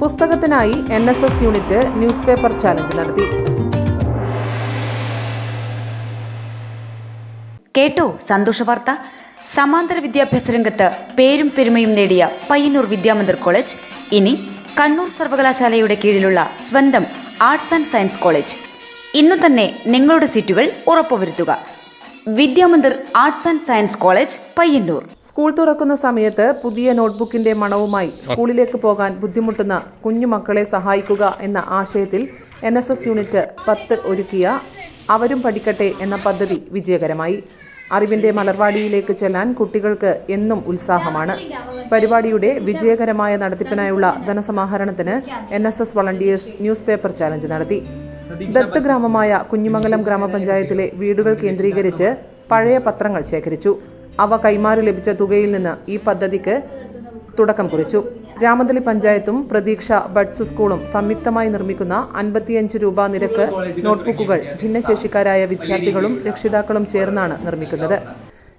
പുസ്തകത്തിനായി NSS unit news paper challenge നടത്തി. കേട്ടോ സന്തോഷ വാർത്ത. സമാന്തര വിദ്യാഭ്യാസ രംഗത്ത് പേരും പെരുമയും നേടിയ പയ്യന്നൂർ വിദ്യാമന്ദിർ കോളേജ് ഇനി കണ്ണൂർ സർവകലാശാലയുടെ കീഴിലുള്ള സ്വന്തം ആർട്സ് ആൻഡ് സയൻസ് കോളേജ്. ഇന്നു തന്നെ നിങ്ങളുടെ സീറ്റുകൾ ഉറപ്പുവരുത്തുക. Vidyamandir arts and science college, Payyanur. School തുറക്കുന്ന സമയത്ത് പുതിയ നോട്ട്ബുക്കിന്റെ മണവുമായി സ്കൂളിലേക്ക് പോകാൻ ബുദ്ധിമുട്ടുന്ന കുഞ്ഞുമക്കളെ സഹായിക്കുക എന്ന ആശയത്തിൽ NSS യൂണിറ്റ് 10 ഒരുക്കിയ അവരും പഠിക്കട്ടെ എന്ന പദ്ധതി വിജയകരമായി. അറിവിന്റെ മലർവാടിയിലേക്ക് ചെല്ലാൻ കുട്ടികൾക്ക് എന്നും ഉത്സാഹമാണ്. പരിപാടിയുടെ വിജയകരമായ നടത്തിപ്പിനായുള്ള ധനസമാഹരണത്തിന് NSS volunteers news paper challenge നടത്തി. ദത്ത് ഗ്രാമമായ കുഞ്ഞിമംഗലം ഗ്രാമപഞ്ചായത്തിലെ വീടുകൾ കേന്ദ്രീകരിച്ച് പഴയ പത്രങ്ങൾ ശേഖരിച്ചു. അവ കൈമാറി ലഭിച്ച തുകയിൽ നിന്ന് ഈ പദ്ധതിക്ക് തുടക്കം കുറിച്ചു. രാമന്തളി പഞ്ചായത്തും പ്രതീക്ഷ ബഡ്സ് സ്കൂളും സംയുക്തമായി നിർമ്മിക്കുന്ന 55 രൂപ നിരക്ക് നോട്ട്ബുക്കുകൾ ഭിന്നശേഷിക്കാരായ വിദ്യാർത്ഥികളും രക്ഷിതാക്കളും ചേർന്നാണ് നിർമ്മിക്കുന്നത്.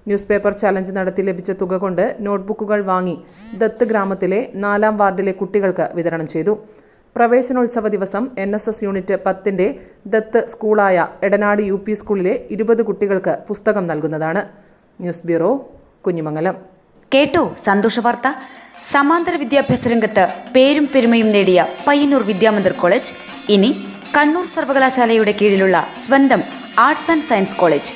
ന്യൂസ് പേപ്പർ ചലഞ്ച് നടത്തി ലഭിച്ച തുക കൊണ്ട് നോട്ട്ബുക്കുകൾ വാങ്ങി ദത്ത് ഗ്രാമത്തിലെ 4-ാം വാർഡിലെ കുട്ടികൾക്ക് വിതരണം ചെയ്തു. പ്രവേശനോത്സവ ദിവസം NSS യൂണിറ്റ് 10ന്റെ ദത്ത് സ്കൂളായ എടനാട് UP സ്കൂളിലെ 20 കുട്ടികൾക്ക് പുസ്തകം നൽകുന്നതാണ്. News bureau, Kunhimangalam. കേട്ടോ സന്തോഷ വാർത്ത. സമാന്തര വിദ്യാഭ്യാസ രംഗത്ത് പേരും പെരുമയും നേടിയ പയ്യന്നൂർ വിദ്യാമന്ദിർ കോളേജ് ഇനി കണ്ണൂർ സർവകലാശാലയുടെ കീഴിലുള്ള സ്വന്തം arts and science college.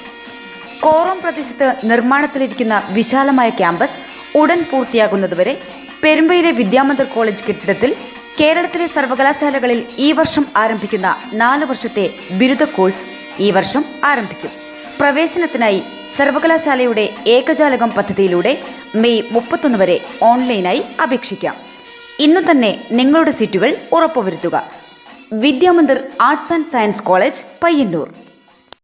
Korom പ്രദേശത്ത് നിർമ്മാണത്തിലിരിക്കുന്ന വിശാലമായ ക്യാമ്പസ് ഉടൻ പൂർത്തിയാകുന്നതുവരെ പെരുമ്പയിലെ വിദ്യാമന്ദിർ കോളേജ് കെട്ടിടത്തിൽ കേരളത്തിലെ സർവകലാശാലകളിൽ ഈ വർഷം ആരംഭിക്കുന്ന 4 വർഷത്തെ ബിരുദ കോഴ്സ് ഈ വർഷം ആരംഭിക്കും. പ്രവേശനത്തിനായി സർവകലാശാലയുടെ ഏകജാലകം പദ്ധതിയിലൂടെ മെയ് 31 വരെ ഓൺലൈനായി അപേക്ഷിക്കാം. ഇന്നു തന്നെ നിങ്ങളുടെ സീറ്റുകൾ ഉറപ്പുവരുത്തുക. Vidyamandir arts and science college, Payyanur.